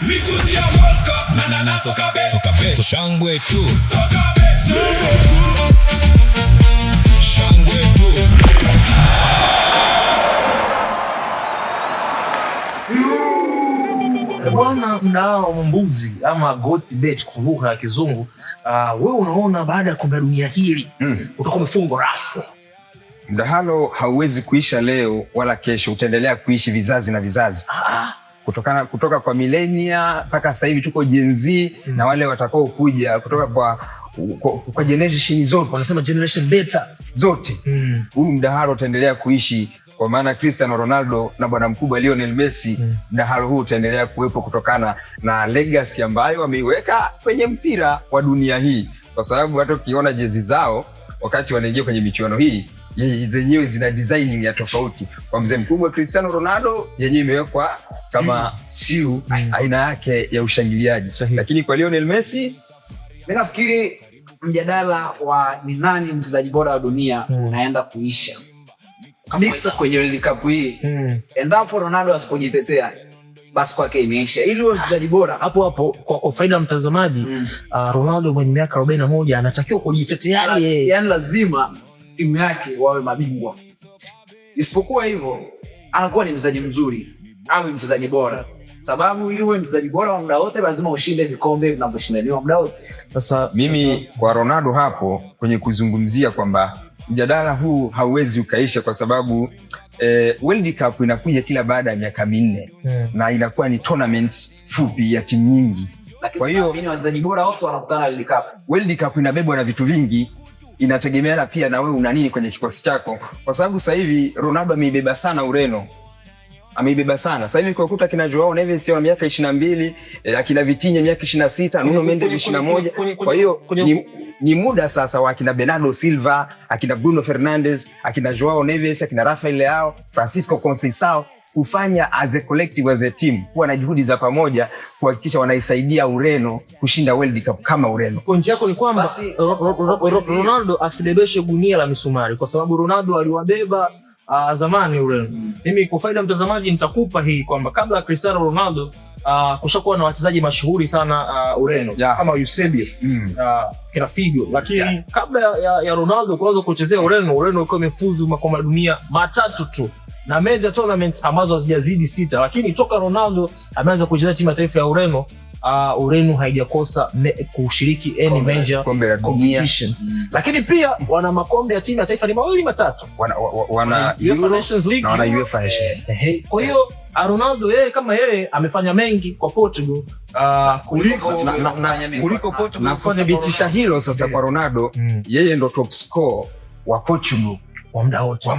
Michuzi ya World Cup, na soka bet. Soka bet, shangwe tu. Soka bet, shangwe tu. Shangwe tu. Bwana mdao mbuzi ama goat bet kwa lugha ya Kizungu, wewe unaona baada ya kombe la dunia hili utakuwa umefungwa rasmi? Mdahalo hauwezi kuisha leo wala kesho, utaendelea kuishi vizazi na vizazi. Kutoka kwa millennia mpaka sasa hivi tuko Gen Z na wale watakao kuja kutoka kwa generation zote, wanasema generation beta zote. Huu mdahalo utaendelea kuishi kwa maana Cristiano Ronaldo na bwana mkubwa Lionel Messi, mdahalo huu utaendelea kuwepo kutokana na legacy ambayo wameiweka kwenye mpira wa dunia hii, kwa sababu hata ukiona jezi zao wakati wanaingia kwenye michuano hii zenyewe zina designing ya tofauti. Kwa mzee mkubwa Cristiano Ronaldo yenyewe imewekwa kama siu aina yake ya ushangiliaji, lakini kwa Lionel Messi mimi nafikiri mjadala wa ni nani mchezaji bora wa dunia unaenda kuisha kabisa kwenye World Cup hii. Endapo Ronaldo asipojitetea basi kwake imeisha. Ili uwe mchezaji bora hapo kwa faida ya mtazamaji, Ronaldo mwenye miaka 41 anatakiwa kujitetea yeye. Yaani lazima timu yake wawe mabingwa. Isipokuwa hivyo anakuwa ni mchezaji mzuri au mchezaji bora. Sababu ili uwe mchezaji bora wa muda wote lazima ushinde vikombe vinavyoshindaniwa muda wote. Sasa mimi kwa Ronaldo hapo kwenye kuzungumzia kwamba mjadala huu hauwezi ukaisha, kwa sababu World Cup inakuja kila baada ya miaka 4 na inakuwa ni tournament fupi ya timu nyingi. Kwa hiyo wachezaji bora wote wanakutana World Cup. World Cup inabebwa na vitu vingi, inategemeana pia na wewe una nini kwenye kikosi chako, kwa sababu sasa hivi Ronaldo ameibeba sana Ureno. Ameibeba sana. Sasa hivi kwa kuta kina Joao Neves ana miaka 22, akina Vitinha miaka 26, Nuno Mendes 21. Kwa hiyo ni muda sasa wa akina Bernardo Silva, akina Bruno Fernandes, akina Joao Neves, akina Rafael Leao, Francisco Conceição kufanya as a collective, as a team, kuwa na juhudi za pamoja kuhakikisha wanaisaidia Ureno kushinda World Cup kama Ureno. Pointi yako ni kwamba Ronaldo asibebeshe gunia la misumari, kwa sababu Ronaldo aliwabeba zamani Ureno. Mimi kwa faida mtazamaji nitakupa hii kwamba kabla ya Cristiano Ronaldo kushakuwa na wachezaji mashuhuri sana Ureno kama Eusebio, kina Figo, lakini kabla ya Ronaldo kuanza kuchezea Ureno ilikuwa imefuzu makombe ya dunia 3 tu na major tournaments ambazo hazijazidi 6, lakini toka Ronaldo ameanza kuchezea timu ya taifa ya Ureno, Ureno haijakosa kushiriki any major competition. Lakini pia wana makombe ya timu ya taifa ni 2-3. Wana Euro Nations League na wana UEFA Nations. Kwa hiyo Ronaldo yeye kama yeye amefanya mengi kwa Portugal kuliko Portugal. Na kudhibitisha hilo sasa kwa Ronaldo, yeye ndo top scorer wa Portugal wa muda wote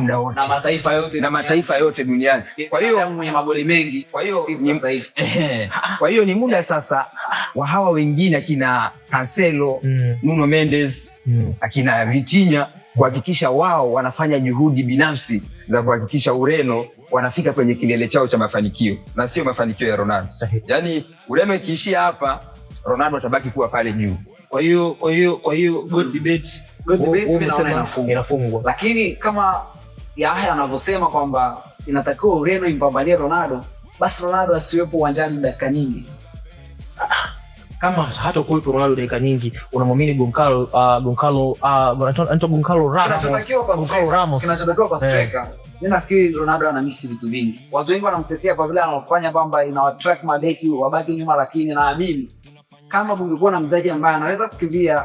na mataifa yote duniani. Kwa hiyo mwenye magoli mengi. Kwa hiyo ni muda sasa wa hawa wengine akina Cancelo, Nuno Mendes, akina Vitinha kuhakikisha wao wanafanya juhudi binafsi za kuhakikisha Ureno wanafika kwenye kilele chao cha mafanikio na sio mafanikio ya Ronaldo. Yaani Ureno ikiishia hapa, Ronaldo atabaki kuwa pale juu. Kwa hiyo good debate inafungwa. Lakini kama Yahya anavyosema kwamba inatakiwa Ureno impambanie Ronaldo, basi Ronaldo asiwepo uwanjani dakika nyingi. Kama hata kuwepo Ronaldo dakika nyingi, unamwamini Goncalo Ramos kinachotakiwa kwa striker. Mimi nafikiri Ronaldo ana miss vitu vingi. Watu wengi wanamtetea kwa vile anafanya kwamba inawatrack mabeki wabaki nyuma, lakini naamini kama kungekuwa na mchezaji ambaye anaweza kukimbia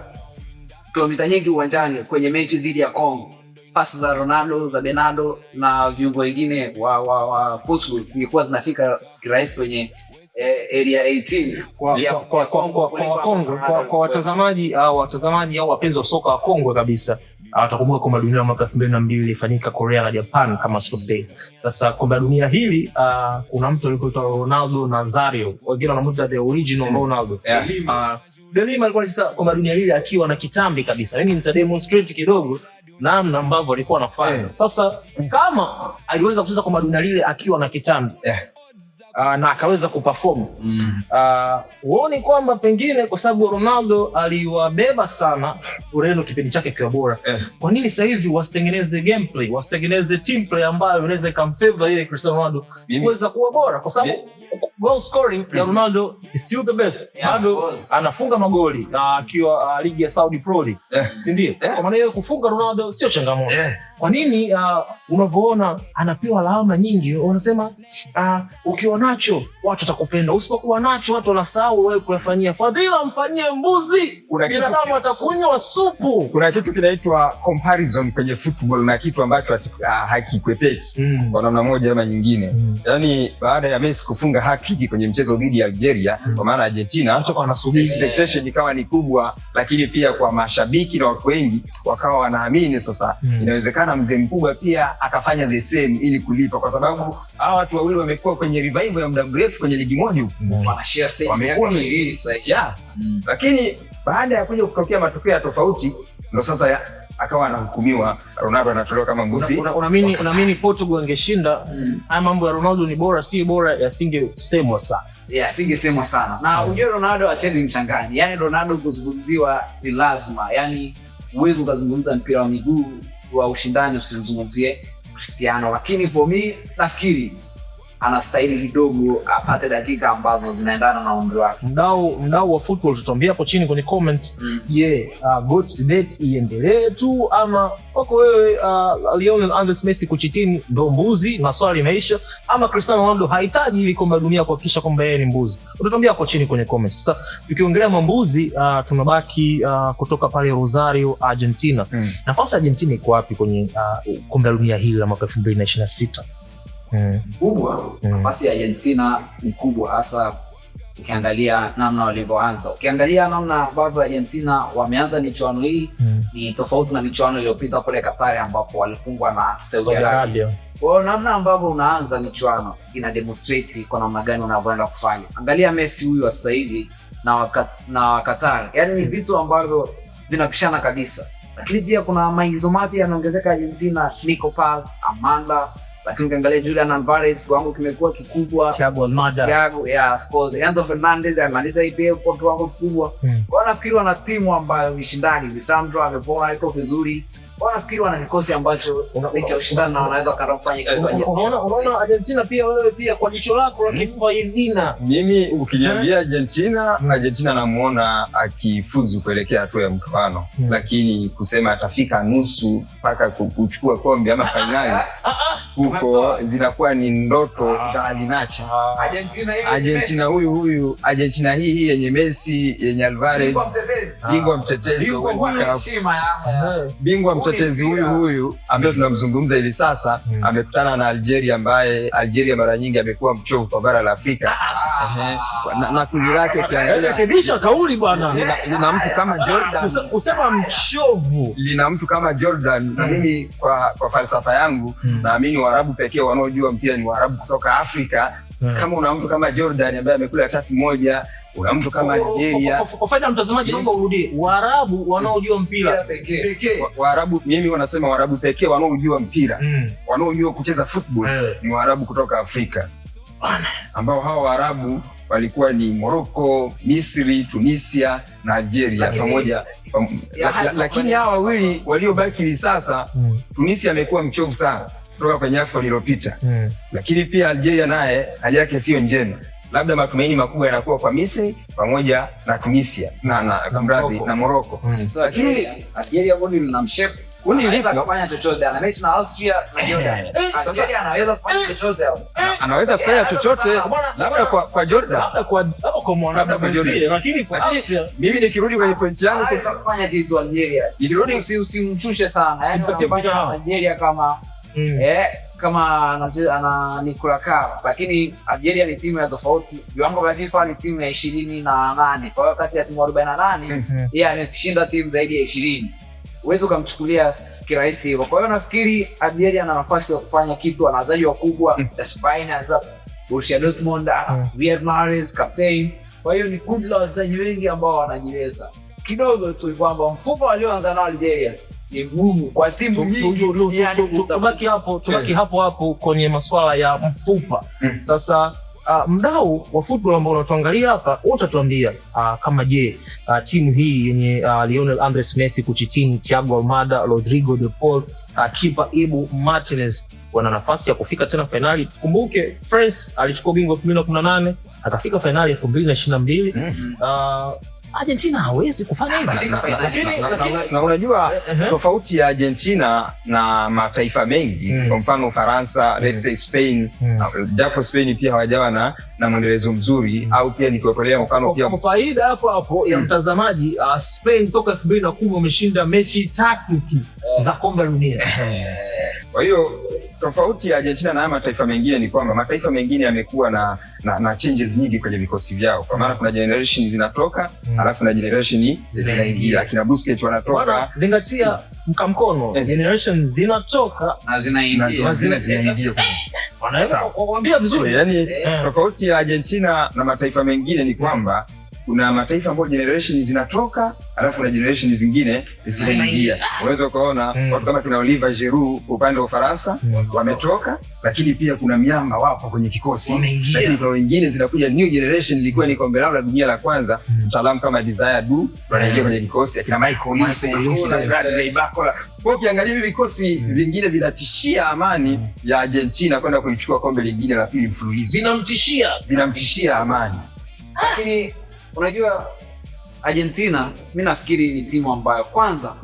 kilomita nyingi uwanjani kwenye mechi dhidi ya Kongo, pasi za Ronaldo, za Bernardo na viungo wengine wa Portugal zilikuwa zinafika kirahisi kwenye area 18 kwa watazamaji au wapenzi wa soka wa Kongo kabisa. Watakumbuka kombe la dunia mwaka 2002 ilifanyika Korea na Japan kama sikosei. Sasa kombe la dunia hili kuna mtu alikuwa Ronaldo Nazario, wengine wanamuita the original Ronaldo. De Lima alikuwa anacheza kombe la dunia hili akiwa na kitambi kabisa. Mimi nita demonstrate kidogo namna ambavyo alikuwa anafanya. Sasa kama aliweza kucheza kombe la dunia hili akiwa na kitambi, na akaweza kuperform. Uone kwamba pengine kwa sababu Ronaldo aliwabeba sana Ureno kipindi chake kiwa bora. Kwa nini sasa hivi wasitengeneze gameplay, wasitengeneze team play ambayo inaweza ikamfavor ile Cristiano Ronaldo kuweza kuwa bora, kwa sababu goal scoring ya Ronaldo is still the best. Bado anafunga magoli akiwa ligi ya Saudi Pro League. Si ndio? Kwa maana hiyo kufunga Ronaldo sio changamoto. Kwa nini unavyoona anapewa lawama nyingi? Wanasema ukiwa nacho watu watakupenda, usipokuwa nacho watu wanasahau wewe kuyafanyia. Fadhila mfanyie mbuzi, binadamu atakunywa supu. Kuna kitu kinaitwa comparison kwenye football na kitu ambacho hakikwepeki kwa namna moja ama nyingine. Yaani baada ya Messi kufunga hat-trick kwenye mchezo dhidi ya Algeria, kwa maana Argentina, watu wanasubiri, expectation ikawa ni kubwa, lakini pia kwa mashabiki na watu wengi wakawa wanaamini sasa inawezekana mzee mkubwa pia akafanya the same ili kulipa, kwa sababu hawa watu wawili wamekuwa kwenye revival ya muda mrefu kwenye ligi moja huko. Wanashare stage wamekuwa ni lakini baada ya kuja kutokea matokeo tofauti ndo sasa akawa anahukumiwa, Ronaldo anatolewa kama mbuzi. Unaamini Portugal angeshinda? Haya mambo ya Ronaldo ni bora si bora yasingesemwa sana. Singesemwa sana. Na unajua Ronaldo achezi mchangani. Yaani Ronaldo kuzungumziwa ni lazima. Yaani uwezo ukazungumza mpira wa miguu wa ushindani usizungumzie Cristiano, lakini for me nafikiri anastahili kidogo apate dakika ambazo zinaendana na umri wake. Mdau wa football tutuambia hapo chini kwenye comment. GOAT debate iendelee tu ama wako wewe Lionel Andres Messi kuchitini ndo mbuzi na swali imeisha, ama Cristiano Ronaldo hahitaji ili kombe la dunia kuhakikisha kwamba yeye ni mbuzi? Utatuambia hapo chini kwenye comments. Sasa tukiongelea mambuzi tunabaki kutoka pale Rosario, Argentina. Nafasi Argentina iko wapi kwenye kombe la dunia hili la mwaka 2026? Kubwa. Nafasi ya Argentina ni kubwa, hasa ukiangalia namna walivyoanza. Ukiangalia namna ambavyo Argentina wameanza michuano hii ni tofauti na michuano iliyopita kule Qatar ambapo walifungwa na Saudi Arabia. Kwa namna ambavyo unaanza michuano ina demonstrate kwa namna gani unavyoenda kufanya. Angalia Messi huyu sasa hivi na Qatar. Yaani ni vitu ambavyo vinapishana kabisa. Lakini pia kuna maigizo mapya yanaongezeka Argentina, Nico Paz, Amanda. Lakini ukiangalia Julian Alvarez kiwango kimekuwa kikubwa. Thiago Almada. Of course. Enzo Fernandez amaliza IPL kwa kiwango kikubwa. Kwa nafikiri wana timu ambayo ni shindani. Lisandro amepona iko vizuri. Kwa nafikiri wana kikosi ambacho licha ushindani na wanaweza kufanya kitu gani. Unaona Argentina pia wewe pia kwa jicho lako la kifaidina. Mimi ukiniambia Argentina namuona akifuzu kuelekea hatua ya mtoano. Lakini kusema atafika nusu mpaka kuchukua kombe ama finali huko zinakuwa ni ndoto za alinacha. Argentina huyu Argentina hii yenye Messi, yenye Alvarez, bingwa mtetezi bingwa mtetezi huyu ambaye tunamzungumza hivi sasa amekutana na Algeria, ambaye Algeria mara nyingi amekuwa mchovu kwa bara la Afrika. Na kundi lake ukiangalia kebisha kauli bwana, lina mtu kama Jordan. Usema mchovu, lina mtu kama Jordan. Na mimi kwa falsafa yangu naamini Waarabu pekee wanaojua mpira ni Waarabu kutoka Afrika. Kama una mtu kama Jordan ambaye amekula 3-1, una mtu kama Algeria. Kwa faida mtazamaji naomba urudie. Waarabu wanaojua mpira pekee. Waarabu, mimi wanasema Waarabu pekee wanaojua mpira, wanaojua kucheza football ni Waarabu kutoka Afrika. Ambao hao Waarabu walikuwa ni Morocco, Misri, Tunisia na Algeria pamoja. Lakini hawa wawili waliobaki hivi sasa, Tunisia amekuwa mchovu sana kutoka kwenye AFCON iliyopita. Lakini pia Algeria naye hali yake sio njema. Labda matumaini makubwa yanakuwa kwa Misri pamoja na Tunisia na Morocco. Lakini Algeria bodi linamshape. Anaweza kufanya chochote. Ana Messi na Austria na Jordan. Algeria anaweza kufanya chochote. Anaweza kufanya chochote labda kwa Jordan. Labda kwa mwana Jordan. Lakini kwa Austria mimi nikirudi kwenye point yangu anaweza kufanya kitu Algeria. Nikirudi usimshushe sana. Yaani Algeria kama ana Nicolas Kara, lakini Algeria ni timu ya tofauti. Viwango vya FIFA ni timu ya 28. Kwa hiyo kati ya timu 48 yeye ameshinda timu zaidi ya 20. Uwezo kumchukulia kirahisi hivyo. Kwa hiyo nafikiri Algeria ana nafasi ya kufanya kitu, ana wachezaji wakubwa, Spain anaanza Borussia Dortmund, Riyad Mahrez captain. Kwa hiyo ni kundi la wachezaji wengi ambao wanajiweza. Kidogo tu kwamba mfumo alioanza nao Algeria ni ngumu kwa timu nyingi. Tubaki hapo kwenye masuala ya mfupa. Sasa mdau wa football ambao unatuangalia hapa utatuambia kama je, timu hii yenye Lionel Andres Messi, Kuchitini, Thiago Almada, Rodrigo de Paul, kipa Ibu Martinez wana nafasi ya kufika tena finali. Tukumbuke France alichukua ubingwa 2018, akafika finali 2022. Argentina hawezi kufanya hivyo. Na unajua tofauti ya Argentina na mataifa mengi, kwa mfano Ufaransa, let's say Spain, japo Spain pia hawajawa na mwendelezo mzuri, au pia nikiwapelea mfano pia kwa faida hapo ya mtazamaji, Spain toka 2010 wameshinda mechi 3 tu za kombe la dunia. Kwa hiyo tofauti ya Argentina na mataifa mengine ni kwamba mataifa mengine yamekuwa na changes nyingi kwenye vikosi vyao, kwa maana kuna generation zinatoka, alafu kuna generation zinaingia. Akina Busquets wanatoka, zingatia mkamkono, generation zinatoka na zinaingia. Wanaweza kuambia vizuri, yani tofauti ya Argentina na mataifa mengine ni kwamba kuna mataifa ambayo generation zinatoka, alafu na generation zingine zinaingia. Unaweza kuona watu kama kuna Olivier Giroud upande wa Ufaransa wametoka, lakini pia kuna miamba wapo kwenye kikosi, lakini kuna wengine zinakuja new generation. Ilikuwa ni kombe lao la dunia la kwanza, mtaalamu kama Desire Du wanaingia kwenye kikosi, akina Michael Olise, Bradley Barcola. Kwa ukiangalia hivi vikosi vingine vinatishia amani ya Argentina kwenda kuichukua kombe lingine la pili mfululizo, vinamtishia amani. Lakini unajua Argentina, mimi nafikiri ni timu ambayo kwanza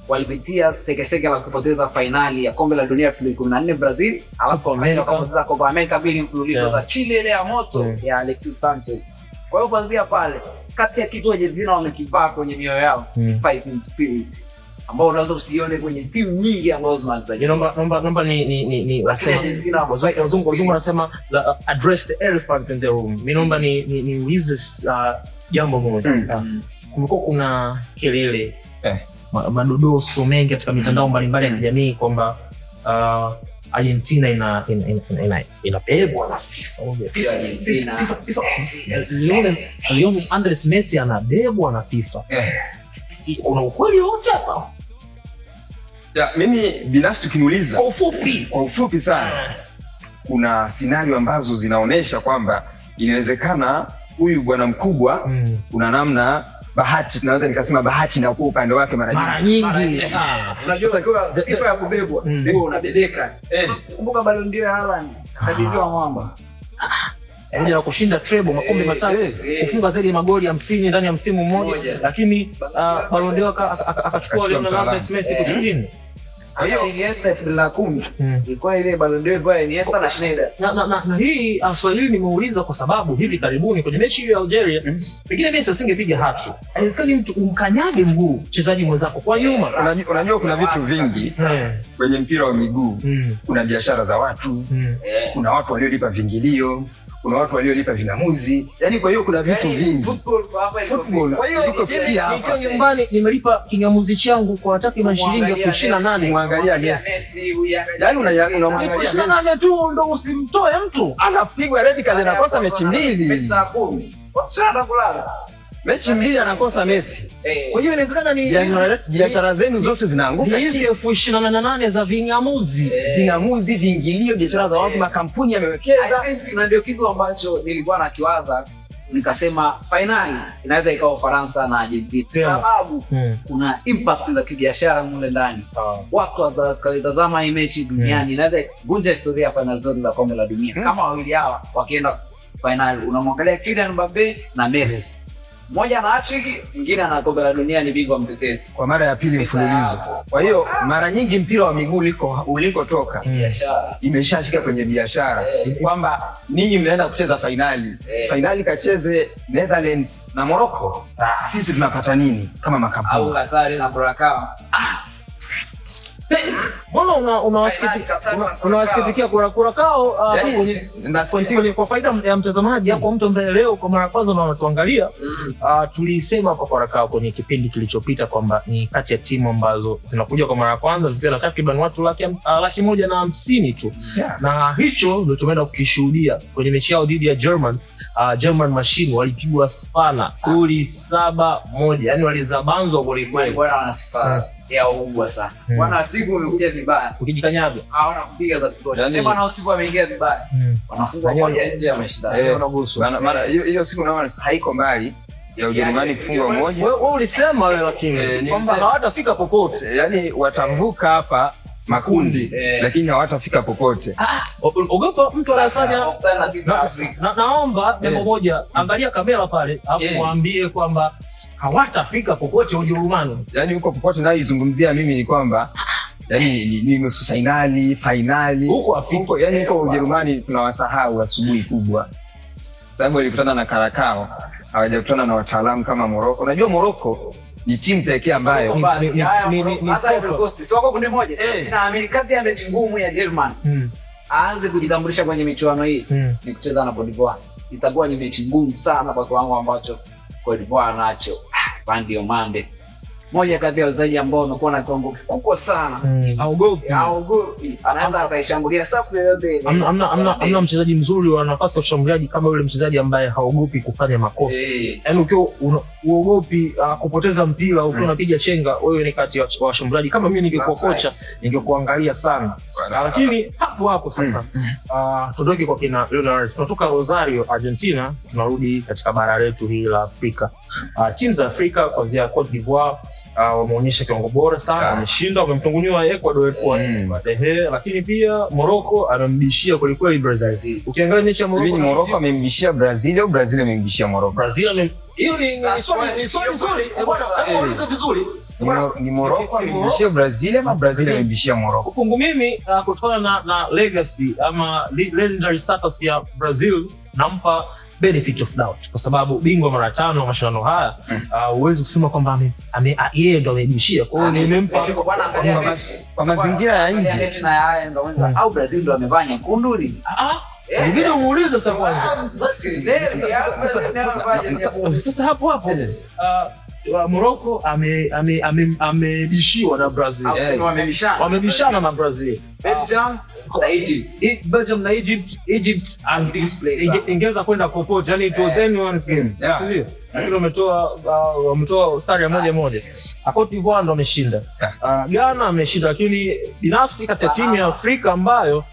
walipitia sekeseke la kupoteza finali ya kombe la dunia 2014 Brazil, alafu wakapoteza Copa America mbili mfululizo za Chile ile ya moto ya Alexis Sanchez. Kwa hiyo kuanzia pale, kati ya kitu Argentina wamekivaa kwenye mioyo yao fighting spirit, ambao unaweza usione kwenye timu nyingi ambazo zinacheza. Naomba ni wazungu wanasema address the elephant in the room. Mimi naomba ni ulize jambo moja. Kumekuwa kuna kelele madodoso mengi katika mitandao mbalimbali ya kijamii kwamba Argentina inabebwa na FIFA. Lionel Andres Messi anabebwa na FIFA. Kuna ukweli wote hapa? Mimi binafsi ukiniuliza kwa ufupi sana, kuna scenario ambazo zinaonesha kwamba inawezekana huyu bwana mkubwa kuna namna bahati, tunaweza nikasema bahati na kwa upande wake mara nyingi. Unajua kwa sifa ya kubebwa ndio unabebeka. Kumbuka Ballon d'Or ya Haaland akabidhiwa mwamba. Pamoja na kushinda treble makombe matatu, kufunga zaidi ya magoli 50 ndani ya msimu mmoja, lakini Ballon d'Or akachukua Lionel Andres Messi Kuchitini. Kwa hiyo Iniesta 2010 ilikuwa ile Ballon d'Or kwa Iniesta na Schneider. Na hii swali hili nimeuliza kwa sababu hivi karibuni kwenye mechi ya Algeria, pengine Messi asingepiga hat-trick. Haiwezekani mtu umkanyage mguu mchezaji mwenzako kwa nyuma. Unajua kuna vitu vingi kwenye mpira wa miguu. Kuna biashara za watu, kuna watu waliolipa vingilio, kuna watu waliolipa vinamuzi. Yaani kwa hiyo kuna vitu vingi. Football. Kwa hiyo ikofikia hapa. Nikiwa nyumbani nimelipa kingamuzi changu kwa takriban shilingi 28,000. Muangalia Messi. Yaani unamwangalia Messi. 28 tu ndo usimtoe mtu. Anapigwa red card, anakosa mechi 2. Pesa 10. Wasiana kulala. Mechi 2 anakosa Messi. Kwa hiyo inawezekana ni biashara zenu zote zinaanguka. Hizi 28,000 za vingamuzi. Vingamuzi, vingilio, biashara za watu, makampuni yamewekeza. Na ndio kitu ambacho nilikuwa nakiwaza, nikasema finali inaweza ikawa Ufaransa na Argentina. Sababu kuna impact za kibiashara mule ndani. Watu watakalitazama hii mechi duniani, inaweza kuvunja historia ya finali zote za kombe la dunia. Kama wawili hawa wakienda finali, unamwangalia Kylian Mbappe na Messi. Mmoja ana hat-trick, mwingine ana kombe la dunia, ni bingwa mtetezi kwa mara ya pili mfululizo. Kwa hiyo mara nyingi mpira wa miguu ulikotoka biashara imeshafika kwenye biashara, kwamba ninyi mnaenda kucheza finali. Finali kacheze Netherlands na Morocco. Sisi tunapata nini kama makampuni? Au Qatar na Curacao. Mbona unawasikitikia Curacao? Kwa faida ya mtazamaji, kwa mtu ambaye leo kwa mara kwanza unatuangalia, tulisema hapa Curacao kwenye kipindi kilichopita kwamba ni kati ya timu ambazo zinakuja kwa mara kwanza zikiwa na takriban watu 150,000 tu. Na hicho ndio tumeenda kukishuhudia kwenye mechi yao dhidi ya German Machine. Walipigwa Spana goli 7-1, yani walizabanzwa goli kweli. ya ukubwa sana. Bwana siku umekuja vibaya. Ukijikanyaga. Hawana kupiga za kutosha. Sema na usiku ameingia vibaya. Wanafungwa moja nje ya mashindano. Unagusu. Maana hiyo siku naona haiko mbali ya Ujerumani kufungwa moja. Wewe ulisema wewe lakini kwamba hawatafika popote. Yaani watavuka hapa makundi lakini hawatafika popote. Ogopa mtu anayefanya naomba jambo moja, angalia kamera pale alafu mwambie kwamba hawatafika popote Ujerumani. Yaani huko popote nayo izungumzia mimi ni kwamba yaani ni nusu finali huko Afrika, yaani huko Ujerumani tunawasahau asubuhi kubwa. Sababu walikutana na Karakao, hawajakutana na wataalamu kama Morocco. Unajua Morocco ni timu pekee ambayo hata Ivory Coast si wako kundi moja. Na Amerika ya mechi ngumu ya German. Aanze kujitambulisha kwenye michuano hii ni kucheza na Cote d'Ivoire. Itakuwa ni mechi ngumu sana kwa kiwango ambacho Cote d'Ivoire nacho. Bandi Omande. Moja kati ya wachezaji ambao wamekuwa na kiwango kikubwa sana. Haogopi. Anaanza akaishambulia safu yoyote. Amna mchezaji mzuri wa nafasi ya ushambuliaji kama yule mchezaji ambaye haogopi kufanya makosa. Yaani ukiwa uogopi kupoteza mpira ukiwa unapiga chenga, wewe ni kati ya washambuliaji. Kama mimi ningekuwa kocha ningekuangalia sana. Lakini hapo sasa tuondoke kwa kina Leonardo. Tunatoka Rosario, Argentina, tunarudi katika bara letu hili la Afrika. Timu za Afrika kuanzia Cote d'Ivoire wameonyesha kiwango bora sana, wameshinda, wamemtungunywa Ecuador lakini pia Morocco amembishia kweli kweli Brazil. Ukiangalia mechi ya Morocco, Morocco amembishia Brazil au Brazil amembishia Morocco? Hiyo ni swali nzuri. Bwana vizuri. Ni Morocco amembishia Brazil ama Brazil amembishia Morocco? Kwangu mimi kutokana na legacy ama legendary status ya Brazil nampa benefit of doubt kwa sababu bingwa mara 5 wa mashindano haya, huwezi kusema kwamba yeye ndo amebishia. Kwa hiyo nimempa kwa mazingira ya nje na haya ndo wenza au Brazil ndo amevaa nyekundu ni Ibidi umuulize sasa kwanza. Sasa hapo Morocco amebishiwa na Brazil. Wamebishana na Brazil. Belgium na Egypt and ingeweza kwenda popote. Yani it was anyone's game. Sio? Lakini wametoa sare moja. Cote d'Ivoire ndo ameshinda. Ghana ameshinda, lakini binafsi kati ya timu ya Afrika ambayo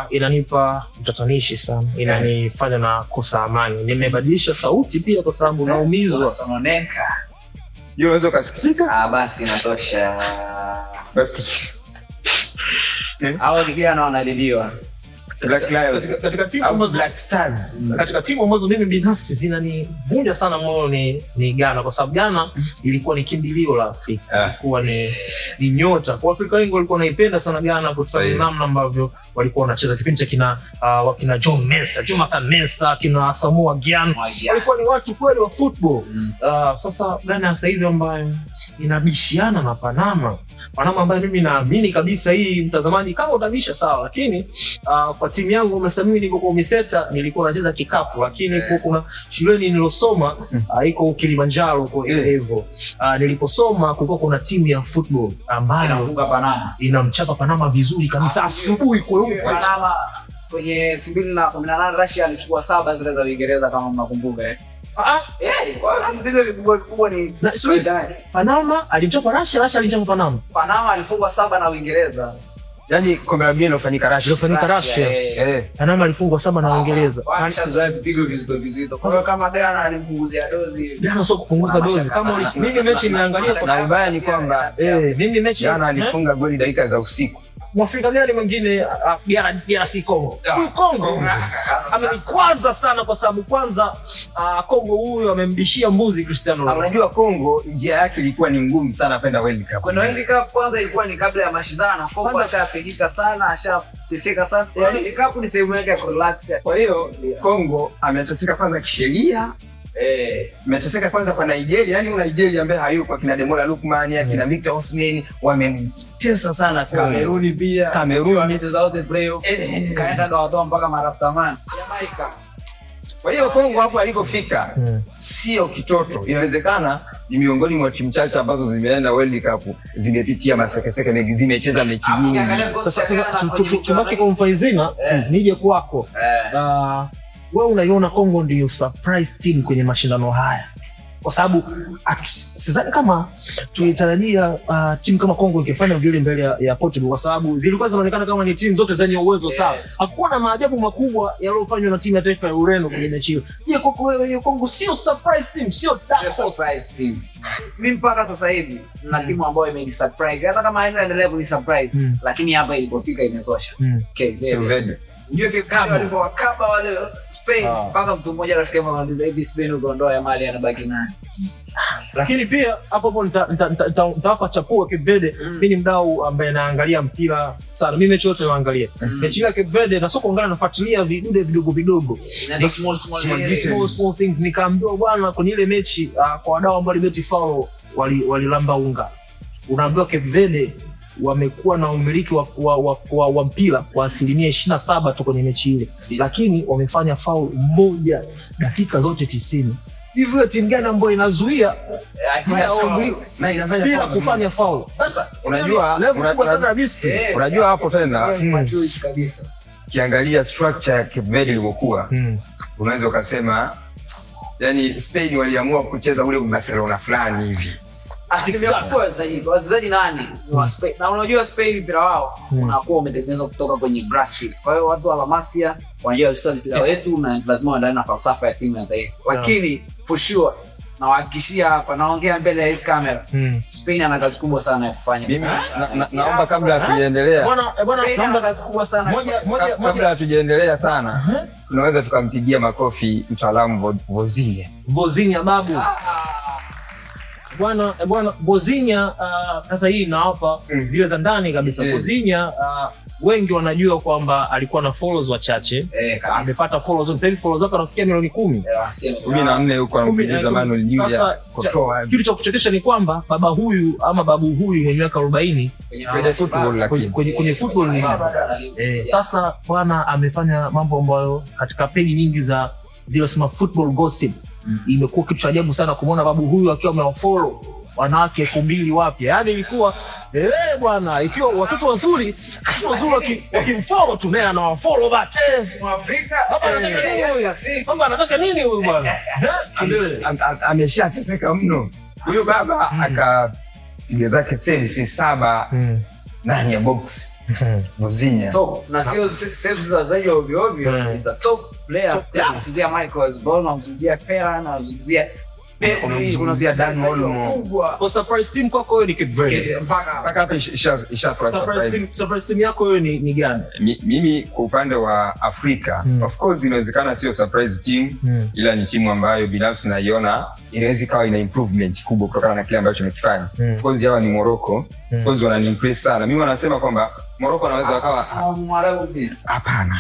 inanipa mtatanishi sana, inanifanya na kosa amani. Nimebadilisha sauti pia kwa sababu naumizwa. Sononeka. Hiyo unaweza kusikitika? Basi inatosha. Basi kusikitika. Hao kijana wanalidiwa. Black Lions katika timu ambazo Black Stars katika timu ambazo mimi binafsi zinanivunja sana moyo ni Ghana, kwa sababu Ghana ilikuwa ni kimbilio la Afrika. Ilikuwa ni nyota kwa Afrika, wengi walikuwa wanaipenda sana Ghana kwa sababu namna ambavyo walikuwa wanacheza kipindi cha kina wakina John Mensah, Jonathan Mensah, kina Samoa Gyan, walikuwa ni watu kweli wa football. Sasa Ghana sasa hivi ambayo inabishiana na Panama ambayo mimi naamini kabisa hii mtazamaji kama utabisha sawa, lakini kwa timu yangu umesema mimi niko kwa Umiseta, nilikuwa nacheza kikapu, lakini kuna shuleni nilosoma iko Kilimanjaro kwa Evo. Niliposoma kulikuwa kuna timu ya football ambayo inafunga Panama, inamchapa Panama vizuri kabisa asubuhi kweupe. Panama kwenye 2018 Russia alichukua 7 zile za Uingereza kama mnakumbuka kwa vile vikubwa ni Panama alimchapa Russia alimchapa Panama. Panama alifungwa 7 na Uingereza. Yaani kombe la dunia linafanyika Russia. Panama alifungwa 7 na Uingereza. Walishazoea vipigo vizito. Kwa hiyo kama Ghana alimpunguzia dozi. Ghana sio kupunguza dozi. Kama mimi mechi nimeangalia kwa sababu mbaya ni kwamba mimi mechi Ghana alifunga goli dakika za usiku. Mwafrika gani mwingine DRC Congo. Congo amenikwaza sana kwa sababu kwanza Congo huyu amembishia mbuzi Cristiano Ronaldo. Unajua Congo njia yake ilikuwa ni ngumu sana kwenda World Cup. Kwenda World Cup kwanza ilikuwa ni kabla ya mashindano. Congo akapigika sana, ashapeseka sana. World Cup ni sehemu yake ya relax. Kwa hiyo Congo ameteseka kwanza kisheria. Ameteseka kwanza kwa Nigeria, yani Nigeria ambaye hayupo kina Demola Lookman, kina Victor Osimhen wamemtesa sana. Kameruni pia. Kameruni wamecheza wote playoff. Kaenda ndo watoa mpaka Marastaman. Jamaica. Kwa hiyo Kongo hapo alipofika sio kitoto. Inawezekana ni miongoni mwa timu chache ambazo zimeenda World Cup, zimepitia masekeseke mengi, zimecheza mechi nyingi. Sasa tubaki kwa Mfaizina, nije kwako. Wewe unaiona Kongo ndio surprise team kwenye mashindano haya? kwa sababu sidhani kama tulitarajia timu kama Kongo ingefanya vile mbele ya Portugal, kwa sababu zilikuwa zinaonekana kama ni timu zote zenye uwezo sawa. Hakukuwa na maajabu makubwa yaliyofanywa na timu ya taifa ya Ureno kwenye mechi hiyo. Je, kwa wewe hiyo Kongo sio surprise team, sio surprise team? Mimi mpaka sasa hivi na timu ambayo imeni surprise, hata kama hainaendelea kuni surprise, lakini hapa ilipofika imetosha. Okay, very. Ndio kikaba walipowakaba wale Spain, mpaka mtu mmoja rafiki yangu anauliza hivi Spain ugondoa ya mali anabaki nani? Lakini pia hapo nitawapa chapua Cape Verde. Mimi ni mdau ambaye naangalia mpira sana. Mimi mechi yote naangalia. Mechi ya Cape Verde na sio kuangalia, nafuatilia vidude vidogo. Small things. Nikaambiwa bwana kwenye ile mechi kwa wadau ambao walibeti foul walilamba unga. Unaambiwa Cape Verde wamekuwa na umiliki wa mpira kwa 27% tu kwenye mechi ile, lakini wamefanya foul moja dakika zote 90. Hivyo timu gani ambayo inazuia na inafanya bila kufanya foul? Sasa unajua hapo tena maturity kabisa. Kiangalia structure ya Cape Verde ilivyokuwa, unaweza ukasema yani Spain waliamua kucheza ule Barcelona fulani hivi. Wachezaji nani wa Spain, na unajua Spain mpira wao unakuwa umetengenezwa kutoka kwenye grassroots. Kwa hiyo watu wa La Masia wanajua kucheza mpira wetu na lazima waendane na falsafa ya timu ya taifa. Lakini for sure na wahakikishia hapa, naongea mbele ya hizi kamera, Spain ana kazi kubwa sana ya kufanya. Mimi naomba kabla hatujaendelea, naomba kazi kubwa sana kabla hatujaendelea sana, tunaweza tukampigia makofi mtaalamu Vozinha babu. Bwana Vozinha, sasa hii nawapa zile za ndani kabisa. Vozinha wengi wanajua kwamba alikuwa na followers wachache, amepata followers sasa hivi followers wake wanafikia milioni 10. 14 huko anampigiza Manuel Neuer kutoa. Kitu cha kuchekesha ni kwamba babu huyu mwenye miaka 40 kwenye football, lakini kwenye football ni sasa bwana amefanya mambo ambayo katika peji nyingi za zile sema football gossip imekuwa kitu cha ajabu sana kumwona babu huyu akiwa amewafollow wanawake 2000 wapya. Yaani ilikuwa bwana, ikiwa watoto wazuri wakimfollow tu naye anawafollow back. Afrika Baba anataka nini huyu bwana? Ameshateseka mno huyu baba, akapiga zake services 7 ndani ya box. Vozinha top, na sio services za zaidi ovyo ovyo, za top player. Ndio Michael Ball, na Ferran, na unazia Dan Olmo. Kwa surprise team kwako wewe ni Cape Verde. Mpaka hapa isha surprise team yako wewe ni gani? Mimi kwa upande wa Afrika, of course inawezekana sio surprise team, ila ni timu ambayo binafsi naiona inaweza kawa ina improvement kubwa kutokana na kile ambacho wamekifanya. Of course hawa ni Morocco. Of course wanani impress sana. Mimi wanasema kwamba Morocco anaweza wakawa hapana.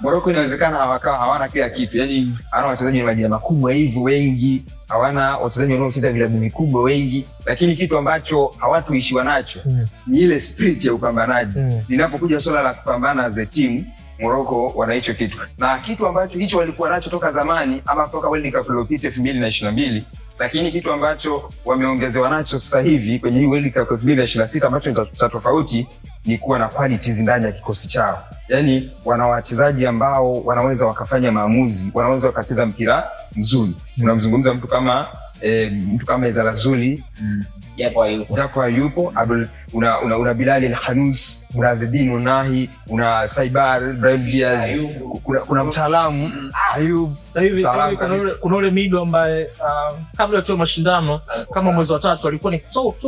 Morocco inawezekana wakawa hawana kila kitu. Yaani hawana wachezaji wa majina makubwa hivyo wengi, hawana wachezaji wanaocheza vilabu vikubwa wengi, lakini kitu ambacho hawatuishiwa nacho ni ile spirit ya upambanaji. Linapokuja swala la kupambana as a team, Morocco wana hicho kitu. Na kitu ambacho hicho walikuwa nacho toka zamani ama toka World Cup iliyopita 2022, lakini kitu ambacho wameongezewa nacho sasa hivi kwenye hii World Cup 2026 ambacho ni tofauti ni kuwa na qualities ndani ya kikosi chao. Yaani wana wachezaji ambao wanaweza wakafanya maamuzi, wanaweza wakacheza mpira mzuri. Unamzungumza mtu kama Ezalazuli, Japo hayupo, una Bilal El-Khanous, una Zedine Unahi, una Saibar, Brahim Diaz, kuna mtaalamu Ayub. Sasa hivi kuna ule mido ambaye kabla ya mashindano kama mwezi wa 3 alikuwa ni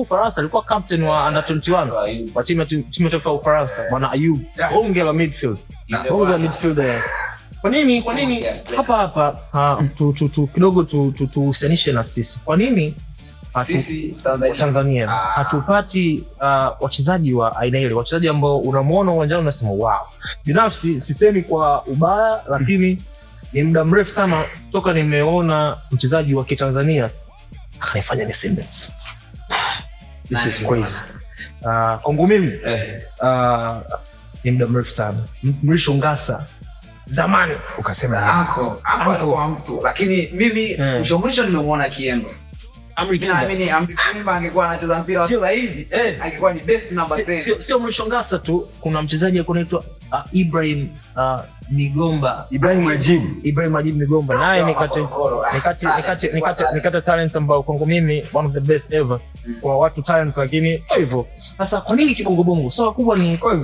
Faransa, alikuwa captain wa under 21 wa timu ya Ufaransa, bwana Ayub. Bonge la midfield. Kwa nini hapa kidogo tuhusianishe na sisi? Kwa nini sisi Tanzania hatupati wachezaji wa aina ile, wachezaji ambao unamuona uwanjani unasema wow? Binafsi sisemi kwa ubaya, lakini ni muda mrefu sana toka nimeona mchezaji wa Kitanzania akanifanya niseme this is crazy. Kwangu mimi ni muda mrefu sana. Mrisho Ngasa zamani ukasema ako kwa mtu, lakini mimi mwisho nimemuona Kiemba. Amri Kemba. Naamini Amri Kemba angekuwa anacheza mpira wa sasa hivi, angekuwa ni best number 10. Sio Mlishongasa tu, kuna mchezaji anaitwa Ibrahim Migomba. Ibrahim Ajib Migomba. Naye nikate talent ambao kwangu mimi one of the best ever. Kwa watu talent, lakini hivyo. Sasa kwa nini kibongo? So kubwa ni kwa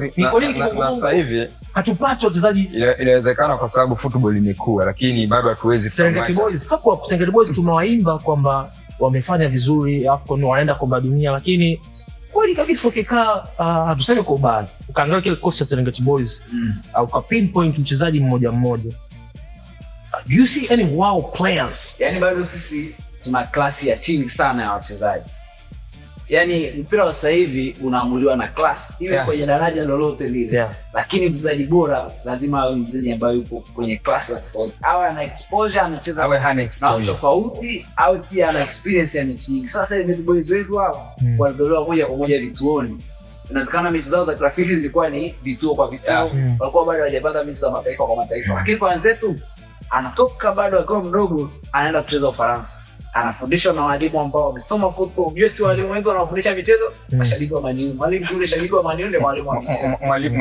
nini kibongo? Sasa hivi hatupati wachezaji. Inawezekana kwa sababu football imekuwa, lakini bado hatuwezi. Serengeti Boys hapo Serengeti Boys tunawaimba kwamba wamefanya vizuri AFCON, wanaenda kombe la dunia, lakini kweli kabisa ukikaa tuseme kwa ubaya ukaangalia kile kosi cha Serengeti Boys au ka pinpoint mchezaji mmoja, do you see any wow players? Yani bado sisi tuna klasi ya chini sana ya wachezaji. Yani mpira wa sasa hivi unaamuliwa na class ile kwenye daraja lolote lile. Lakini mchezaji bora lazima awe mchezaji ambaye yuko kwenye class tofauti. Awe ana exposure, anacheza awe hana exposure tofauti, awe pia ana experience ya mechi nyingi. Sasa hivi boys wetu hao walitolewa moja kwa moja vituoni. Inawezekana mechi zao za graffiti zilikuwa ni vituo kwa vituo. Walikuwa bado hawajapata mechi za mataifa kwa mataifa. Lakini kwa wenzetu anatoka bado akiwa mdogo anaenda kucheza Ufaransa. Anafundishwa na walimu ambao wamesoma football. Unajua si walimu wengi wanafundisha michezo, mashabiki wa Manu. Mwalimu yule shabiki wa Manu ndio mwalimu wa michezo. Mwalimu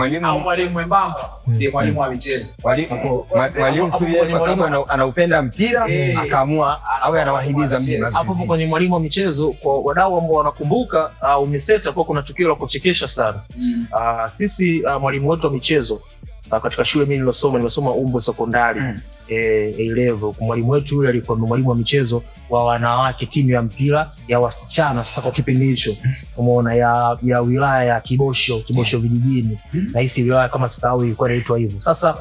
mwembamba ndio mwalimu wa michezo. Mwalimu tu yeye kwa sababu anaupenda mpira akaamua awe anawahimiza mjini. Hapo kwenye mwalimu wa michezo, kwa wadau ambao wanakumbuka umeseta kwa kuna tukio la kuchekesha sana. Sisi mwalimu wetu wa michezo katika shule mimi nimesoma Umbo Sekondari A-level. Mwalimu wetu yule alikuwa mwalimu wa michezo wa wanawake, timu ya mpira ya wasichana. Sasa kwa kipindi hicho umeona ya wilaya ya Kibosho vijijini, na hisi wilaya kama sasa ilikuwa inaitwa hivyo. Sasa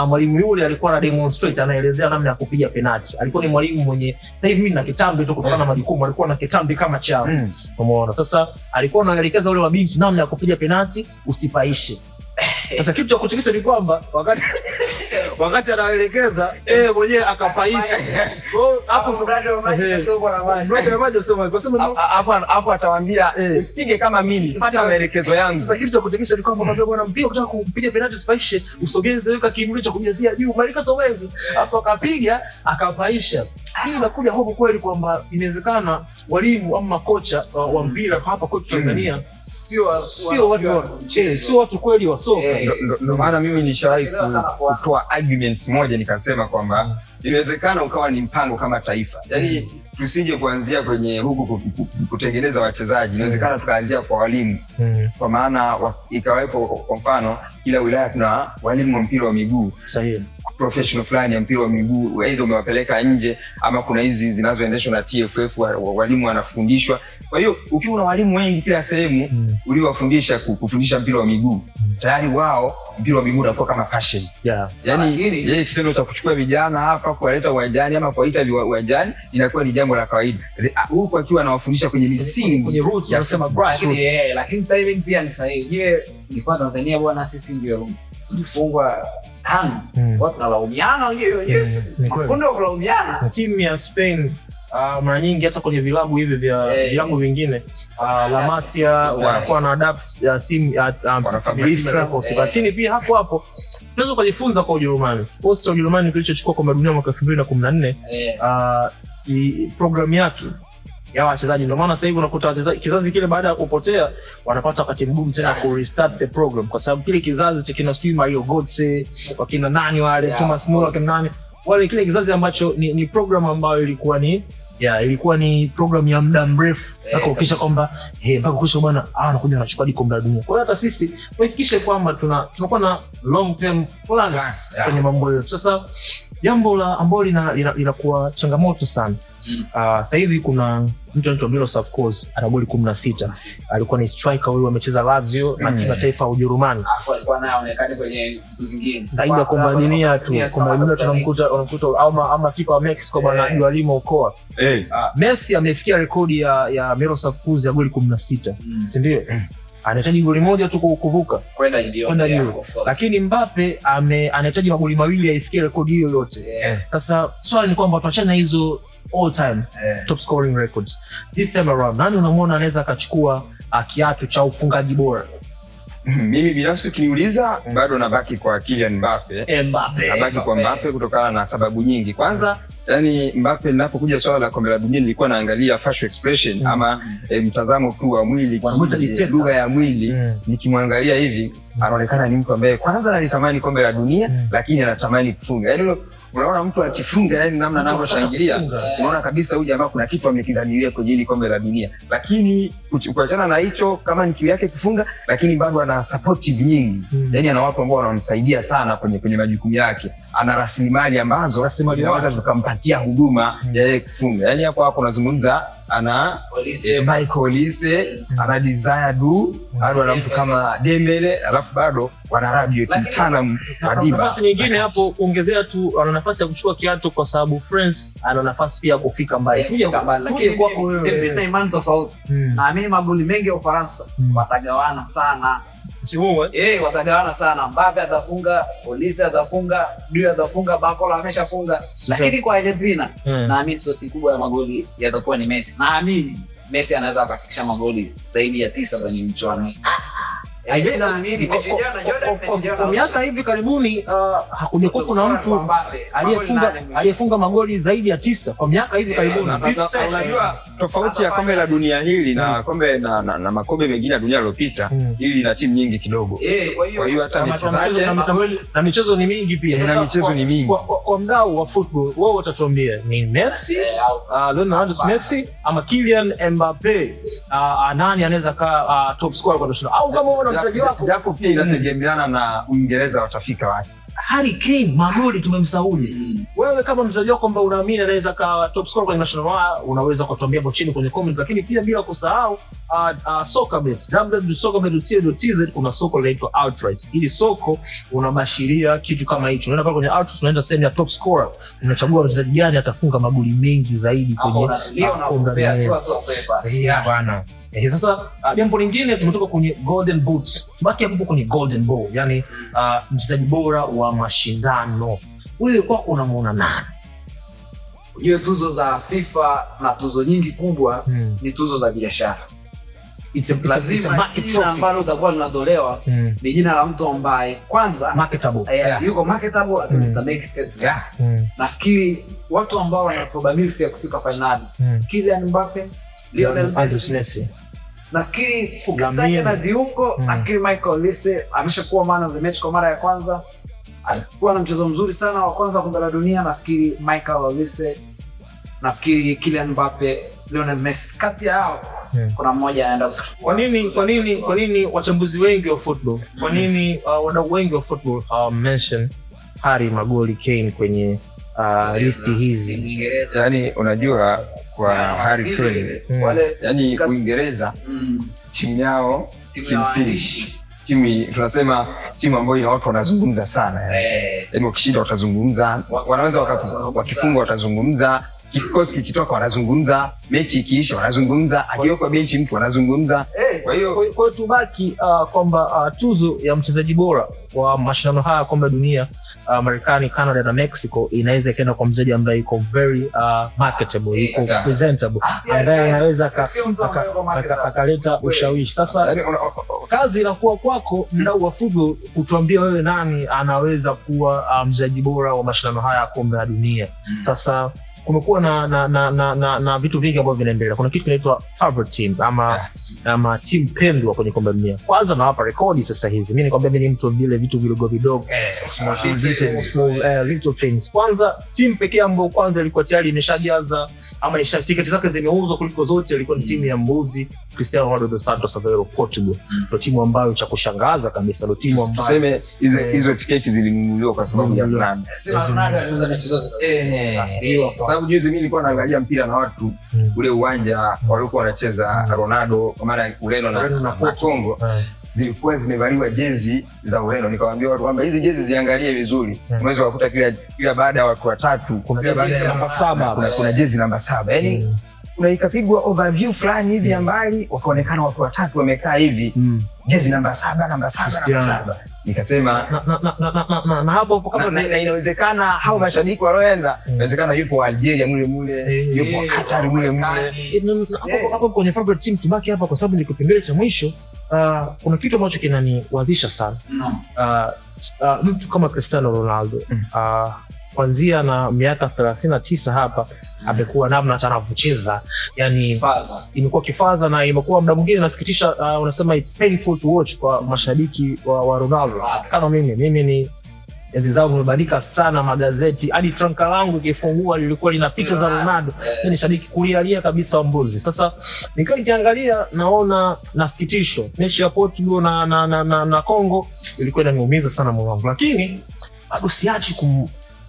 mwalimu yule alikuwa na demonstrate, anaelezea namna ya kupiga penalti. Alikuwa ni mwalimu mwenye, sasa hivi mimi na kitambi tu kutokana na majukumu, alikuwa na kitambi kama chao. Umeona, sasa alikuwa anaelekeza wale mabinti namna ya kupiga penalti usipaishe. Sasa kitu cha kutikisa ni kwamba wakati anaelekeza mwenyewe akapaisha. Hapo hapo atawaambia usipige kama mimi, fuata maelekezo yangu. Sasa kitu cha kutikisa ni kwamba bwana mpira unataka kupiga penalti usipaishe, usogeze weka kimlo cha kujazia juu, maelekezo mengi. Hapo akapiga akapaisha. Hii inakuja hapo kweli kwamba inawezekana walimu ama kocha wa mpira hapa kwetu Tanzania sio watu kweli wa soka. Ndio maana mimi nilishawahi kutoa arguments moja nikasema kwamba inawezekana ukawa ni mpango kama taifa. Yaani tusije kuanzia kwenye huku kutengeneza wachezaji, inawezekana tukaanzia kwa walimu. Kwa maana ikawepo kwa mfano kila wilaya kuna walimu wa mpira wa miguu. Sahihi. Professional fulani ya mpira wa miguu, aidha umewapeleka nje ama kuna hizi zinazoendeshwa na TFF, walimu wanafundishwa. Kwa hiyo ukiwa na walimu wengi kila sehemu uliowafundisha kufundisha mpira wa miguu, tayari wao mpira wa miguu unakuwa kama passion. Yaani yeye kitendo cha kuchukua vijana hapa kuwaleta uwanjani ama kuwaita uwanjani inakuwa ni jambo la kawaida. Huko akiwa anawafundisha kwenye misingi, kwenye roots, unasema grassroots. Lakini timing pia ni sahihi. Je, ilikuwa Tanzania bwana, sisi ndio tulifungwa watu wanalaumiana wenyewe. Mafundi wanalaumiana. Timu ya Spain mara nyingi hata kwenye vilabu hivi vya vilabu vingine La Masia wanakuwa na adapt Fabrice, lakini pia hapo tunaweza kujifunza kwa Ujerumani. Post Ujerumani kilichochukua kombe la dunia mwaka 2014 program yake ya wachezaji. Ndio maana sasa hivi unakuta wachezaji kizazi kile baada ya kupotea wanapata wakati mgumu tena ku restart the program, kwa sababu kile kizazi cha kina Steve Mario Götze, wakina nani wale Thomas Muller, wakina nani wale, kile kizazi ambacho ni program ambayo ilikuwa ni program ya muda mrefu na kuhakikisha kwamba mpaka kesho bwana anakuja anachukua kombe la dunia. Kwa hiyo hata sisi tuhakikishe kwamba tunakuwa na long term plans kwenye mambo yetu. Sasa jambo ambalo linakuwa changamoto sana. Sasa hivi kuna mtu anaitwa Miroslav Klose ana goli 16. Alikuwa ni striker huyu, amecheza Lazio na timu ya taifa ya Ujerumani. Alikuwa anaonekana kwenye vitu vingine. Zaidi ya kombe la dunia tu. Kombe la dunia tunamkuta ama kipa wa Mexico bwana Joalimo Ochoa. Messi amefikia rekodi ya Miroslav Klose ya goli 16. Si ndio? Anahitaji goli moja tu kuvuka kwenda juu. Lakini Mbappe anahitaji magoli mawili aifikie rekodi hiyo yote. Sasa swali ni kwamba tuachane hizo all time top scoring records. This time around nani unamwona anaweza akachukua kiatu cha ufungaji bora? Mimi binafsi ukiniuliza bado nabaki kwa Kylian Mbappe. Nabaki kwa Mbappe kutokana na sababu nyingi. Kwanza yani Mbappe, ninapokuja swala la kombe la dunia nilikuwa naangalia facial expression ama mtazamo tu wa mwili, lugha ya mwili. Nikimwangalia hivi anaonekana ni mtu ambaye kwanza analitamani kombe la dunia, lakini anatamani kufunga. Yani unaona mtu akifunga, yani namna anavyoshangilia, unaona kabisa huyu jamaa kuna kitu amekidhamiria kwenye hili kombe la dunia. Lakini kuachana na hicho, kama ni kiu yake kufunga, lakini bado ana supportive nyingi. Yani ana watu ambao wanamsaidia sana kwenye majukumu yake. Ana rasilimali ambazo zinaweza zikampatia huduma ya yeye kufunga. Yani hapo unazungumza ana Michael Olise, ana Desire Du, bado ana mtu kama Dembele, alafu bado wana Rabiot mtaalamu Madiba. Nafasi nyingine hapo kuongezea tu, ana nafasi ya kuchukua kiatu kwa sababu France ana nafasi pia kufika mbali. Tuje kwako wewe. Dembele na imani tofauti. Naamini magoli mengi ya Ufaransa watagawana sana. Watagawana sana. Mbappe atafunga, Olise atafunga, Du atafunga, Barcola ameshafunga. Lakini kwa Argentina naamini sosi kubwa ya magoli yatakuwa ni Messi. Naamini Messi anaweza akafikisha magoli zaidi ya 9 kwenye mchuano. Kwa miaka hivi karibuni hakujakuwa kuna mtu aliyefunga magoli zaidi ya 9 kwa miaka hivi karibuni. Unajua tofauti ya kombe la dunia hili na kombe na makombe mengine ya dunia yaliyopita, hili lina timu nyingi kidogo. Kwa hiyo hata mechi zake na michezo ni mingi pia. Na michezo ni mingi. Kwa mdau wa football, wao watatuambia ni Messi, Lionel Messi ama Kylian Mbappe, nani anaweza kaa top scorer kwa national, au kama japo pia inategemeana na Uingereza watafika wapi. Harry Kane magoli tumemsauli. Wewe kama mchezaji wako kwamba unaamini anaweza ka top scorer kwa national, unaweza kutuambia hapo chini kwenye comment. Lakini pia bila kusahau Sokabet, www.sokabet.co.tz, kuna soko linaloitwa Outrights. Ili soko unabashiria kitu kama hicho. Unaenda pale kwenye Outrights, unaenda sehemu ya top scorer, unachagua mchezaji gani atafunga magoli mengi zaidi kwenye bwana. Sasa jambo lingine, tumetoka kwenye Golden Boot, tubaki hapo kwenye Golden Ball, yani mchezaji bora wa mashindano. Wewe kwako unamuona nani? Hiyo tuzo za FIFA na tuzo nyingi kubwa ni tuzo za biashara. Lazima jina ambalo utakuwa linatolewa ni jina la mtu ambaye kwanza marketable, yuko marketable, ata make statement. Nafikiri watu ambao wana probability ya kufika finali, Kylian Mbappe, Lionel Messi. Nafikiri ukitaja na viungo, nafikiri Michael Olise ameshakuwa man of the match kwa mara ya kwanza. Alikuwa na mchezo mzuri sana wa kwanza kombe la dunia. Nafikiri Michael Olise, nafikiri Kylian Mbappe, Lionel Messi. Kati yao kuna mmoja anaenda kuchukua. Kwa nini wachambuzi wengi wa football, kwa nini wadau wengi wa football mention Harry magoli Kane kwenye listi hizi? Yani unajua kwa Harry Kane, yani Uingereza timu yao kimsingi, timu tunasema timu ambayo ina watu wanazungumza sana. Yani wakishinda watazungumza, wanaweza wakifunga watazungumza, kikosi kikitoka wanazungumza, mechi ikiisha wanazungumza, akiwekwa benchi mtu wanazungumza. Kwa hiyo tubaki kwamba tuzo ya mchezaji bora wa mashindano haya kombe la dunia Marekani, Canada na Mexico inaweza ikaenda kwa mchezaji ambaye yuko very marketable, yuko presentable, ambaye anaweza akaleta ushawishi. Sasa kazi inakuwa kwako mdau wa football kutuambia wewe nani anaweza kuwa mchezaji bora wa mashindano haya kombe la dunia. Sasa kumekuwa na vitu vingi ambavyo vinaendelea. Kuna kitu kinaitwa favorite team ama team pendwa kwenye kombe la dunia. Kwanza nawapa rekodi sasa hizi. Mimi nikwambia mimi ni mtu vile vitu vidogo little things. Kwanza team pekee ambayo kwanza ilikuwa tayari imeshajaza ama tiketi zake zimeuzwa kuliko zote ilikuwa ni timu ya mbuzi Cristiano Ronaldo dos Santos Aveiro, Portugal. Ndio timu ambayo cha kushangaza kabisa, ndio timu ambayo tuseme hizo tiketi zilinunuliwa kwa sababu ya Ronaldo. Ronaldo aliuza mechi zote. Kwa sababu juzi mimi nilikuwa naangalia mpira na watu ule uwanja walikuwa wanacheza Ronaldo kwa maana Ureno na Kongo, zilikuwa zimevaliwa jezi za Ureno. Nikawaambia watu kwamba hizi jezi ziangalie vizuri, unaweza kukuta kila baada ya watu watatu kuna jezi namba 7, kuna jezi namba 7. Yani kuna ikapigwa overview fulani hivi ya mbali, wakaonekana watu watatu wamekaa hivi, jezi namba 7. Nikasema na hapo kama inawezekana hao mashabiki walioenda, inawezekana yupo Algeria mule, yupo Qatar mule. Hapo kwenye favorite team tubaki hapa kwa sababu ni kipengele cha mwisho. Kuna kitu ambacho kinaniwazisha sana. Mtu kama Cristiano Ronaldo kuanzia na miaka 39 hapa amekuwa namna anavyocheza, yani imekuwa kifaza na imekuwa muda mwingine nasikitisha. Unasema it's painful to watch kwa mashabiki wa Ronaldo. Kama mimi ni enzi zangu nimebadilika sana magazeti, hadi trunka langu ikifungua lilikuwa lina picha za Ronaldo. Mimi ni shabiki kulialia kabisa wa Mbuzi. Sasa nikiwa nikiangalia naona nasikitisho, mechi ya Portugal na Congo ilikuwa inaniumiza sana moyo wangu, lakini bado siachi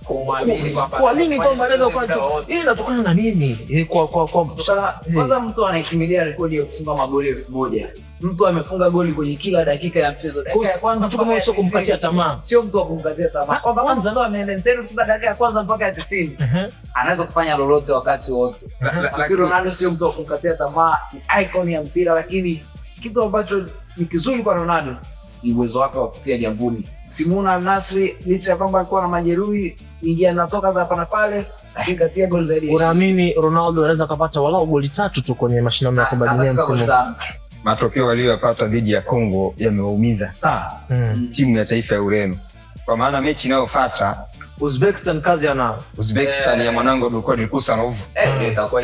kuamini kwamba anaweza kufanya. Hii inatokana na nini? Kwanza mtu anaikimilia rekodi ya kufunga magoli 1000. Mtu amefunga goli kwenye kila dakika ya mchezo. Dakika ya kwanza mtu kama sio kumpatia tamaa. Sio mtu wa kumpatia tamaa. Kwamba kwanza ndo ameendelea kufunga dakika ya kwanza mpaka ya 90. Anaweza kufanya lolote wakati wote. Lakini Ronaldo sio mtu wa kumpatia tamaa, ni icon ya mpira, lakini kitu ambacho ni kizuri kwa Ronaldo ni uwezo wake wa kutia jambuni. Simona Al-Nassr licha ya kwamba alikuwa na majeruhi, ingia natoka za hapa na pale, lakini katia goli zaidi. Unaamini Ronaldo anaweza kupata walau goli 3 tu kwenye mashindano ya kombe la dunia msimu? Matokeo aliyopata dhidi ya Kongo yameumiza sana timu ya taifa ya Ureno. Kwa maana mechi inayofuata Uzbekistan kazi anao. Uzbekistan ya mwanangu alikuwa ni Kusanov.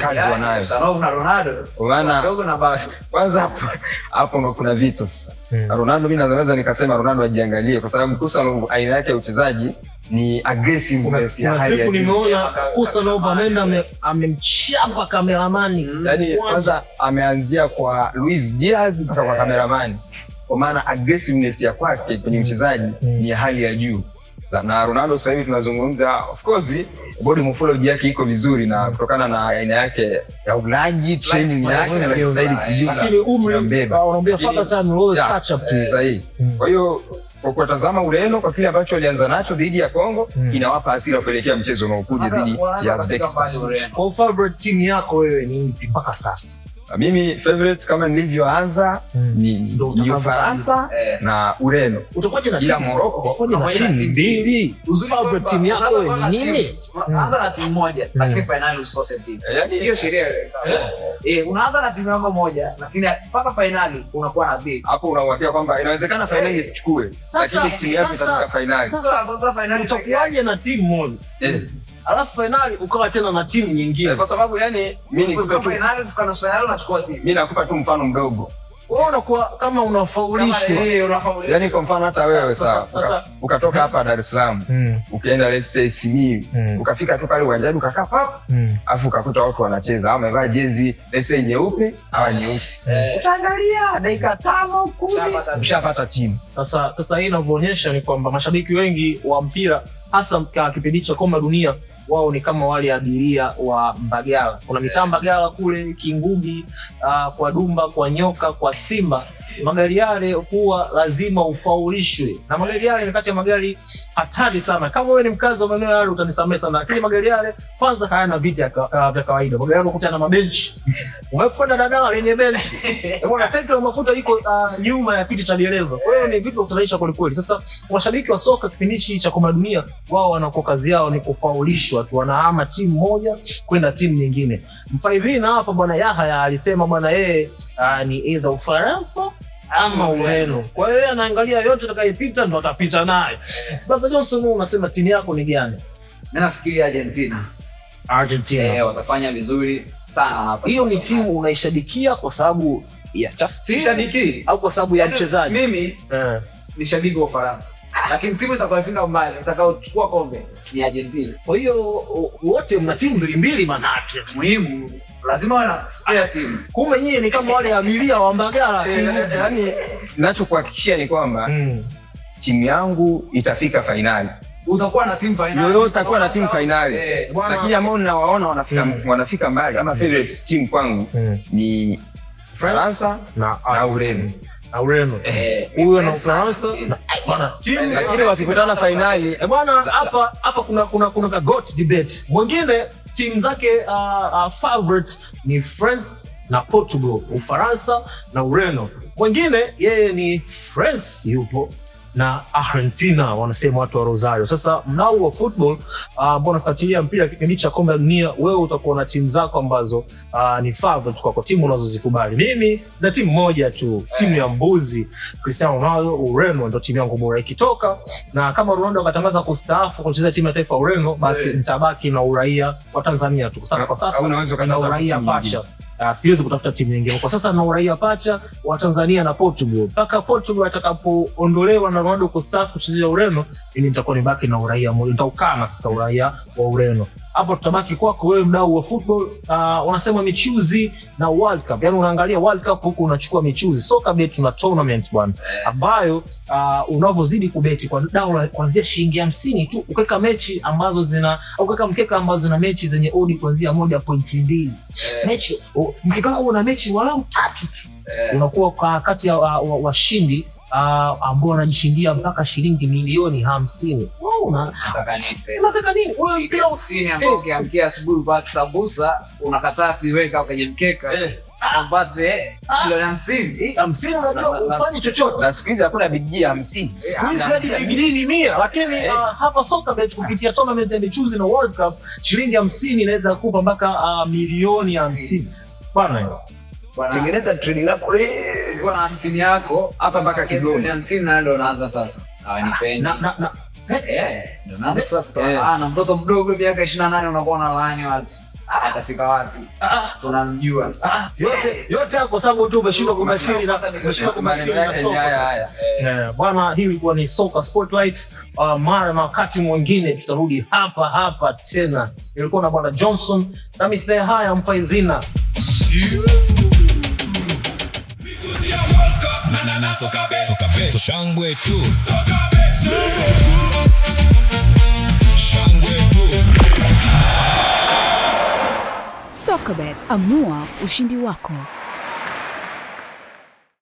Kazi wanayo. Kusanov na Ronaldo. Maana dogo na bado. Kwanza hapo ndo kuna vita sasa. Ronaldo mimi naweza nikasema Ronaldo ajiangalie, kwa sababu Kusanov aina yake ya uchezaji ni aggressiveness ya hali ya juu. Nimeona Kusanov anaenda amemchapa kameramani. Yaani kwanza ameanzia kwa Luis Diaz mpaka kwa kameramani. Kwa maana aggressiveness ya kwake kwenye uchezaji ni ya hali ya juu. Na Ronaldo sasa hivi tunazungumza, of course body morphology yake iko vizuri, na kutokana na aina yake ya ulaji, training yake na lifestyle kijumla, lakini umri unaambia fuck time always catch up to sahihi. Kwa hiyo kwa kutazama Ureno kwa kile ambacho alianza nacho dhidi ya Kongo, inawapa hasira kuelekea mchezo unaokuja dhidi ya Uzbekistan. Kwa favorite team yako wewe ni ipi mpaka sasa? Mimi favorite kama nilivyoanza ni Ufaransa na Ureno. Utakuja na timu Morocco, utakuja na timu mbili. Favorite team yako ni nini? Anza na timu moja lakini finali usikose timu. Yaani hiyo sheria ile. Unaanza na timu yako moja lakini mpaka finali unakuwa na timu. Hapo unauhakika kwamba inawezekana finali isichukue, lakini timu yako itafika finali. Sasa finali utakuwaje na timu moja? Alafu finali ukawa tena na timu nyingine. Kwa sababu yani mimi nikupe tu finali tukana finali unachukua timu. Mimi nakupa tu mfano mdogo. Wewe unakuwa kama unafaulishwa. Yani kwa mfano hata wewe sawa. Ukatoka hapa Dar es Salaam, ukaenda let's say Simiyu, ukafika tu pale uwanjani ukakaa pap, afu ukakuta watu wanacheza, wamevaa jezi let's say nyeupe au nyeusi. Utaangalia dakika 5 10 ushapata timu. Sasa hii inavyoonyesha ni kwamba mashabiki wengi wa mpira hasa kipindi cha kombe la dunia wao ni kama wale abiria wa Mbagala. Kuna mitaa Mbagala kule Kingugi, kwa Dumba, kwa Nyoka, kwa Simba. Magari yale huwa lazima ufaulishwe. Na magari yale ni kati ya magari hatari sana. Kama wewe ni mkazi wa maeneo yale utanisamehe sana. Lakini magari yale kwanza hayana viti vya kawaida. Magari yale ukutana na mabenchi. Umepanda dadala lenye benchi. Unaona tanki la mafuta liko nyuma ya kiti cha dereva. Kwa hiyo ni vitu kutanaisha kweli kweli. Sasa washabiki wa soka kipindi cha kombe la dunia wao wanakuwa kazi yao ni kufaulishwa. Watu wanahama timu moja kwenda timu nyingine. Mfaidhina hapa bwana Yahya alisema bwana yeye ni either Ufaransa ama Ureno. Kwa hiyo yeye anaangalia yote atakayepita ndo atapita naye. Basi Johnson, unasema timu yako ni gani? Mimi nafikiri Argentina. Watafanya vizuri sana hapa. Hiyo ni timu unaishadikia kwa sababu ya shadiki au kwa sababu ya mchezaji? Mimi ni shabiki wa Ufaransa. Lakini timu itakayofinda mbali, itakayochukua kombe ni Argentina. Kwa hiyo wote mna timu mbili manake. Muhimu lazima wawe na spare team. Kumbe nyinyi ni kama wale abiria wa Mbagala. Yaani ninachokuhakikishia ni kwamba timu yangu itafika finali. Utakuwa na timu finali. Yoyote utakuwa na timu finali. Lakini ambao ninawaona wanafika mbali kama favorite team kwangu ni Faransa na Ureno. Ureno. Huyo na Ufaransa bwana timu, lakini wakikutana finali bwana hapa kuna goat debate. Mwingine timu zake favorite ni France na Portugal, Ufaransa na Ureno. Mwingine yeye ni France yupo, na Argentina, wanasema watu wa Rosario. Sasa mnao wa football ambao unafuatilia mpira kipindi cha kombe la dunia, wewe utakuwa na timu zako ambazo ni favorite kwa timu unazozikubali. Mimi na timu moja tu, timu ya mbuzi, Cristiano Ronaldo. Ureno ndio timu yangu bora. Ikitoka na kama Ronaldo akatangaza kustaafu kucheza timu ya taifa Ureno, basi nitabaki na uraia wa Tanzania tu. Kwa sasa na uraia pacha. Siwezi kutafuta timu nyingine. Kwa sasa na uraia pacha wa Tanzania na Portugal. Mpaka Portugal atakapoondolewa na Ronaldo kustaafu kuchezea Ureno, ili nitakuwa nibaki na uraia mmoja. Nitaukana sasa uraia wa Ureno. Hapo tutabaki kwako wewe mdau wa football. Wanasema michuzi na World Cup. Yaani unaangalia World Cup huku unachukua michuzi. Soka bet tuna tournament bwana, ambayo unavozidi kubeti kwa dau kuanzia shilingi 50 tu, ukaweka mechi ambazo ukaweka mkeka ambazo zina mechi zenye odi kuanzia 1.2. Mechi mkeka huo una mechi walau 3 tu. Unakuwa kati ya washindi ambao wanajishindia mpaka shilingi milioni 50. Unataka nini? Wewe mpira usini ambao ukiamkia asubuhi kwa sambusa unakataa kuiweka kwenye mkeka. Upate milioni 50 unajua ufanye chochote. Na siku hizi hakuna bidii ya 50. Siku hizi hadi bidii ni 100. Lakini hapa soka bet kupitia tournament ya michuzi na World Cup, shilingi 50 inaweza kukupa mpaka milioni 50. Bwana tengeneza trading lako kwa 50 yako hapa mpaka Kigoma. 50 na ndio unaanza sasa. Hawanipendi. Ndio naanza sasa. Na mtoto mdogo miaka 28 unakuwa na laani watu. Atafika wapi? Tunamjua. Yote kwa sababu tu umeshindwa kumashiri na soka. Bwana, hii ilikuwa ni Soka Spotlight. Mara na wakati mwingine tutarudi hapa tena. Ilikuwa na Bwana Johnson na Mr. Haya Mfaizina. Soka bet shangwe tu. Soka bet, amua ushindi wako.